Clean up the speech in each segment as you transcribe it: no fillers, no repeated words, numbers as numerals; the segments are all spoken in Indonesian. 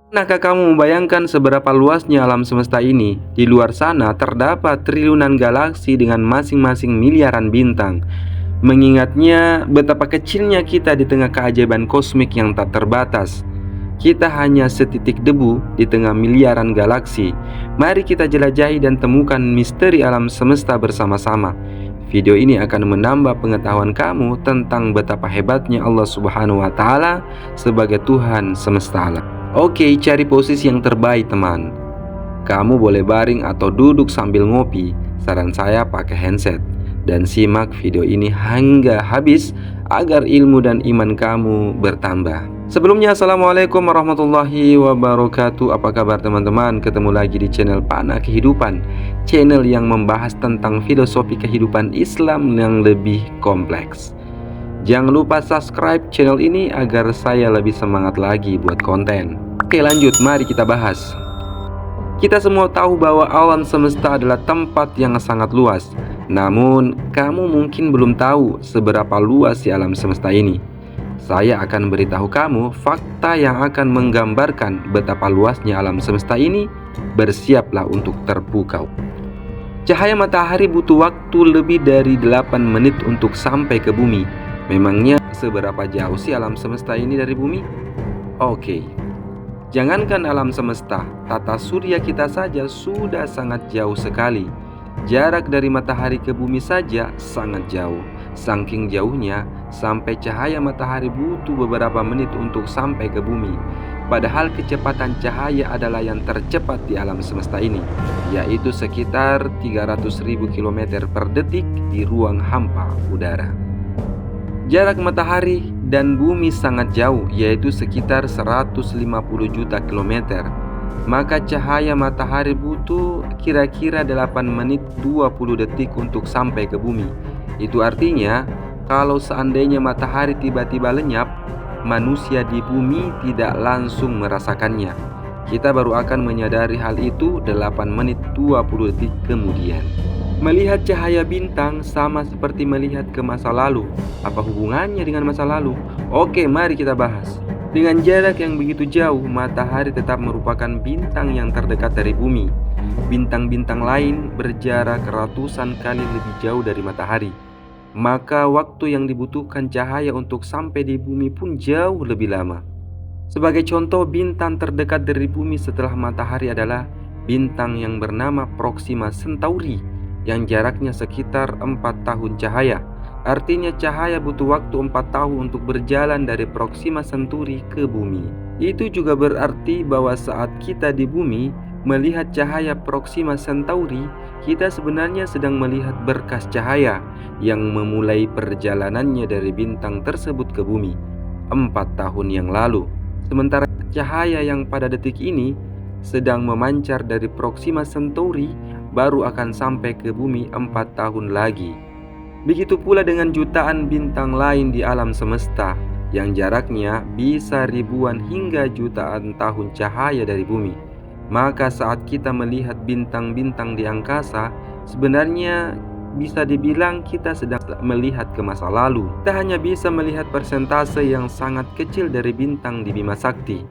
Pernahkah kamu membayangkan seberapa luasnya alam semesta ini? Di luar sana terdapat triliunan galaksi dengan masing-masing miliaran bintang. Mengingatnya betapa kecilnya kita di tengah keajaiban kosmik yang tak terbatas. Kita hanya setitik debu di tengah miliaran galaksi. Mari kita jelajahi dan temukan misteri alam semesta bersama-sama. Video ini akan menambah pengetahuan kamu tentang betapa hebatnya Allah Subhanahu wa Ta'ala sebagai Tuhan semesta alam. Oke, cari posisi yang terbaik, teman. Kamu boleh baring atau duduk sambil ngopi. Saran saya pakai handset dan simak video ini hingga habis agar ilmu dan iman kamu bertambah. Sebelumnya, Assalamualaikum warahmatullahi wabarakatuh. Apa kabar teman-teman? Ketemu lagi di channel Panah Kehidupan, channel yang membahas tentang filosofi kehidupan Islam yang lebih kompleks. Jangan lupa subscribe channel ini agar saya lebih semangat lagi buat konten. Oke, lanjut, mari kita bahas. Kita semua tahu bahwa alam semesta adalah tempat yang sangat luas. Namun, kamu mungkin belum tahu seberapa luas si alam semesta ini. Saya akan beritahu kamu fakta yang akan menggambarkan betapa luasnya alam semesta ini. Bersiaplah untuk terpukau. Cahaya matahari butuh waktu lebih dari 8 menit untuk sampai ke bumi. Memangnya seberapa jauh sih alam semesta ini dari bumi? Oke. Jangankan alam semesta, tata surya kita saja sudah sangat jauh sekali. Jarak dari matahari ke bumi saja sangat jauh. Saking jauhnya, sampai cahaya matahari butuh beberapa menit untuk sampai ke bumi. Padahal kecepatan cahaya adalah yang tercepat di alam semesta ini, yaitu sekitar 300.000 km per detik di ruang hampa udara. Jarak matahari dan bumi sangat jauh, yaitu sekitar 150 juta kilometer. Maka cahaya matahari butuh kira-kira 8 menit 20 detik untuk sampai ke bumi. Itu artinya, kalau seandainya matahari tiba-tiba lenyap, manusia di bumi tidak langsung merasakannya. Kita baru akan menyadari hal itu 8 menit 20 detik kemudian. Melihat cahaya bintang sama seperti melihat ke masa lalu. Apa hubungannya dengan masa lalu? Oke, mari kita bahas. Dengan jarak yang begitu jauh, matahari tetap merupakan bintang yang terdekat dari bumi. Bintang-bintang lain berjarak ratusan kali lebih jauh dari matahari. Maka waktu yang dibutuhkan cahaya untuk sampai di bumi pun jauh lebih lama. Sebagai contoh, bintang terdekat dari bumi setelah matahari adalah bintang yang bernama Proxima Centauri, yang jaraknya sekitar 4 tahun cahaya. Artinya cahaya butuh waktu 4 tahun untuk berjalan dari Proxima Centauri ke bumi. Itu juga berarti bahwa saat kita di bumi melihat cahaya Proxima Centauri, kita sebenarnya sedang melihat berkas cahaya yang memulai perjalanannya dari bintang tersebut ke bumi 4 tahun yang lalu. Sementara cahaya yang pada detik ini sedang memancar dari Proxima Centauri baru akan sampai ke bumi 4 tahun lagi. Begitu pula dengan jutaan bintang lain di alam semesta yang jaraknya bisa ribuan hingga jutaan tahun cahaya dari bumi. Maka saat kita melihat bintang-bintang di angkasa, sebenarnya bisa dibilang kita sedang melihat ke masa lalu. Kita hanya bisa melihat persentase yang sangat kecil dari bintang di Bima Sakti.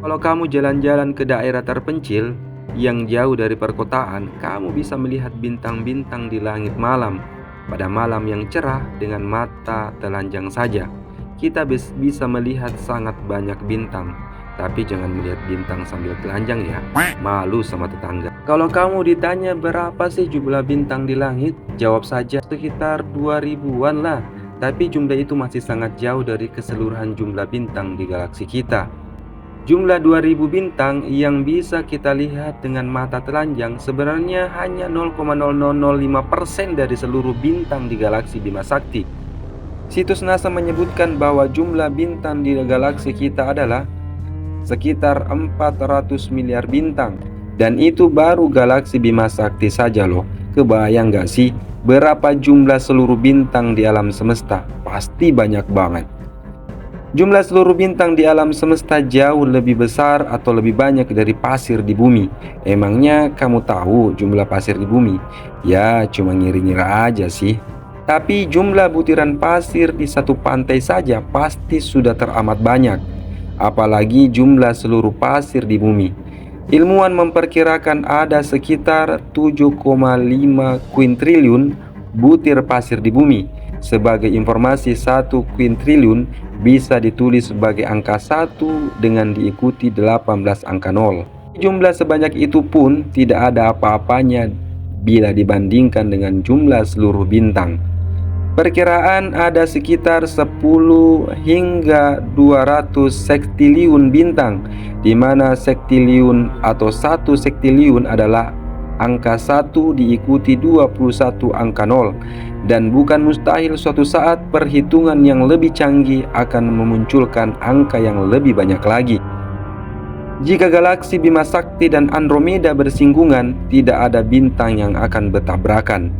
Kalau kamu jalan-jalan ke daerah terpencil yang jauh dari perkotaan, kamu bisa melihat bintang-bintang di langit malam. Pada malam yang cerah dengan mata telanjang saja, kita bisa melihat sangat banyak bintang. Tapi jangan melihat bintang sambil telanjang ya, malu sama tetangga. Kalau kamu ditanya berapa sih jumlah bintang di langit, jawab saja sekitar 2000-an lah. Tapi jumlah itu masih sangat jauh dari keseluruhan jumlah bintang di galaksi kita. Jumlah 2000 bintang yang bisa kita lihat dengan mata telanjang sebenarnya hanya 0,0005% dari seluruh bintang di galaksi Bima Sakti. Situs NASA menyebutkan bahwa jumlah bintang di galaksi kita adalah sekitar 400 miliar bintang. Dan itu baru galaksi Bima Sakti saja loh. Kebayang gak sih berapa jumlah seluruh bintang di alam semesta? Pasti banyak banget. Jumlah seluruh bintang di alam semesta jauh lebih besar atau lebih banyak dari pasir di bumi. Emangnya kamu tahu jumlah pasir di bumi? Ya, cuma ngira-ngira aja sih. Tapi jumlah butiran pasir di satu pantai saja pasti sudah teramat banyak. apalagi jumlah seluruh pasir di bumi. Ilmuwan memperkirakan ada sekitar 7,5 kuintriliun butir pasir di bumi. Sebagai informasi, 1 kuintriliun bisa ditulis sebagai angka 1 dengan diikuti 18 angka 0. Jumlah sebanyak itu pun tidak ada apa-apanya bila dibandingkan dengan jumlah seluruh bintang. Perkiraan ada sekitar 10 hingga 200 sektiliun bintang, di mana sektiliun atau 1 sektiliun adalah angka 1 diikuti 21 angka 0, dan bukan mustahil suatu saat perhitungan yang lebih canggih akan memunculkan angka yang lebih banyak lagi. Jika galaksi Bima Sakti dan Andromeda bersinggungan, tidak ada bintang yang akan bertabrakan.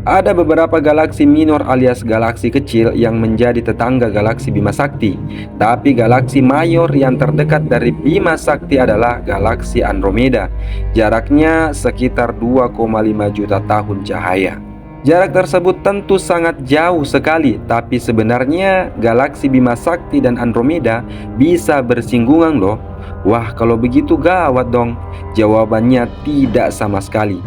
Ada beberapa galaksi minor alias galaksi kecil yang menjadi tetangga galaksi Bima Sakti, tapi galaksi mayor yang terdekat dari Bima Sakti adalah galaksi Andromeda. Jaraknya sekitar 2,5 juta tahun cahaya. Jarak tersebut tentu sangat jauh sekali, tapi sebenarnya galaksi Bima Sakti dan Andromeda bisa bersinggungan loh. Wah, kalau begitu gawat dong. Jawabannya tidak sama sekali.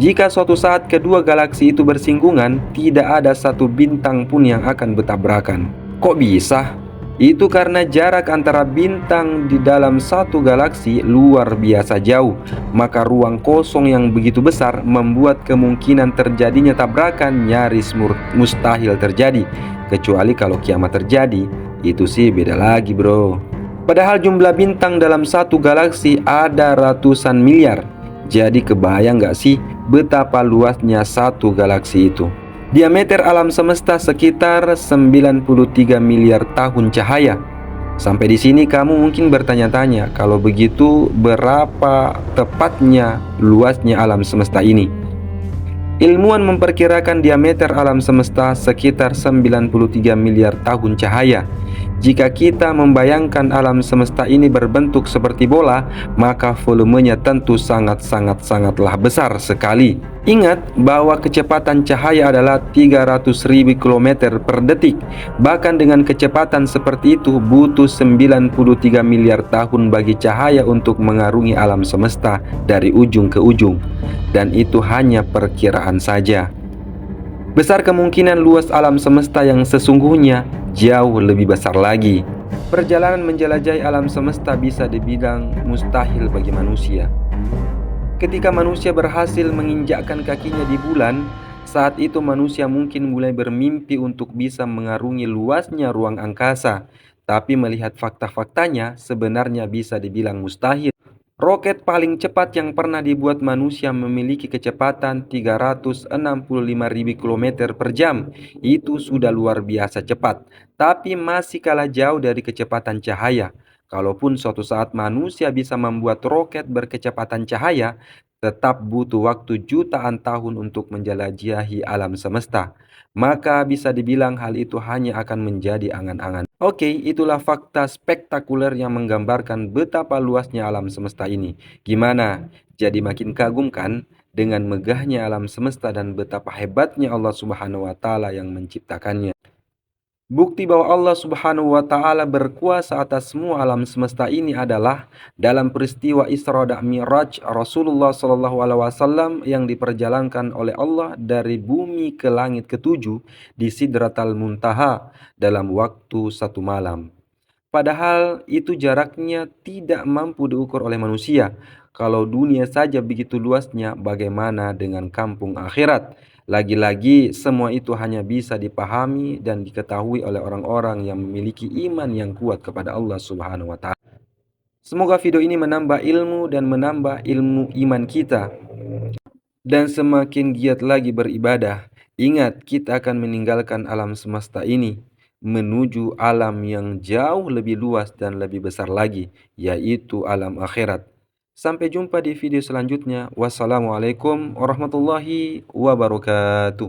Jika suatu saat kedua galaksi itu bersinggungan, tidak ada satu bintang pun yang akan bertabrakan. Kok bisa? Itu karena jarak antara bintang di dalam satu galaksi luar biasa jauh. Maka ruang kosong yang begitu besar membuat kemungkinan terjadinya tabrakan nyaris mustahil terjadi. Kecuali kalau kiamat terjadi, itu sih beda lagi bro. Padahal jumlah bintang dalam satu galaksi ada ratusan miliar. Jadi kebayang gak sih betapa luasnya satu galaksi itu? Diameter alam semesta sekitar 93 miliar tahun cahaya. Sampai di sini kamu mungkin bertanya-tanya, kalau begitu berapa tepatnya luasnya alam semesta ini? Ilmuwan memperkirakan diameter alam semesta sekitar 93 miliar tahun cahaya. Jika kita membayangkan alam semesta ini berbentuk seperti bola, maka volumenya tentu sangatlah besar sekali. Ingat bahwa kecepatan cahaya adalah 300.000 km per detik. Bahkan dengan kecepatan seperti itu butuh 93 miliar tahun bagi cahaya untuk mengarungi alam semesta dari ujung ke ujung. Dan itu hanya perkiraan saja. Besar kemungkinan luas alam semesta yang sesungguhnya jauh lebih besar lagi. Perjalanan menjelajahi alam semesta bisa dibilang mustahil bagi manusia. Ketika manusia berhasil menginjakkan kakinya di bulan, saat itu manusia mungkin mulai bermimpi untuk bisa mengarungi luasnya ruang angkasa. Tapi melihat fakta-faktanya, sebenarnya bisa dibilang mustahil. Roket paling cepat yang pernah dibuat manusia memiliki kecepatan 365.000 km per jam. Itu sudah luar biasa cepat, tapi masih kalah jauh dari kecepatan cahaya. Kalaupun suatu saat manusia bisa membuat roket berkecepatan cahaya, tetap butuh waktu jutaan tahun untuk menjelajahi alam semesta. Maka bisa dibilang hal itu hanya akan menjadi angan-angan. Oke, itulah fakta spektakuler yang menggambarkan betapa luasnya alam semesta ini. Gimana? Jadi makin kagum kan dengan megahnya alam semesta dan betapa hebatnya Allah Subhanahu wa taala yang menciptakannya. Bukti bahwa Allah Subhanahu wa taala berkuasa atas semua alam semesta ini adalah dalam peristiwa Isra dan Mi'raj Rasulullah Shallallahu alaihi wasallam yang diperjalankan oleh Allah dari bumi ke langit ketujuh di Sidratal Muntaha dalam waktu 1 malam. Padahal itu jaraknya tidak mampu diukur oleh manusia. Kalau dunia saja begitu luasnya, bagaimana dengan kampung akhirat? Lagi-lagi semua itu hanya bisa dipahami dan diketahui oleh orang-orang yang memiliki iman yang kuat kepada Allah Subhanahu wa taala. Semoga video ini menambah ilmu dan menambah ilmu iman kita dan semakin giat lagi beribadah. Ingat, kita akan meninggalkan alam semesta ini menuju alam yang jauh lebih luas dan lebih besar lagi, yaitu alam akhirat. Sampai jumpa di video selanjutnya. Wassalamualaikum warahmatullahi wabarakatuh.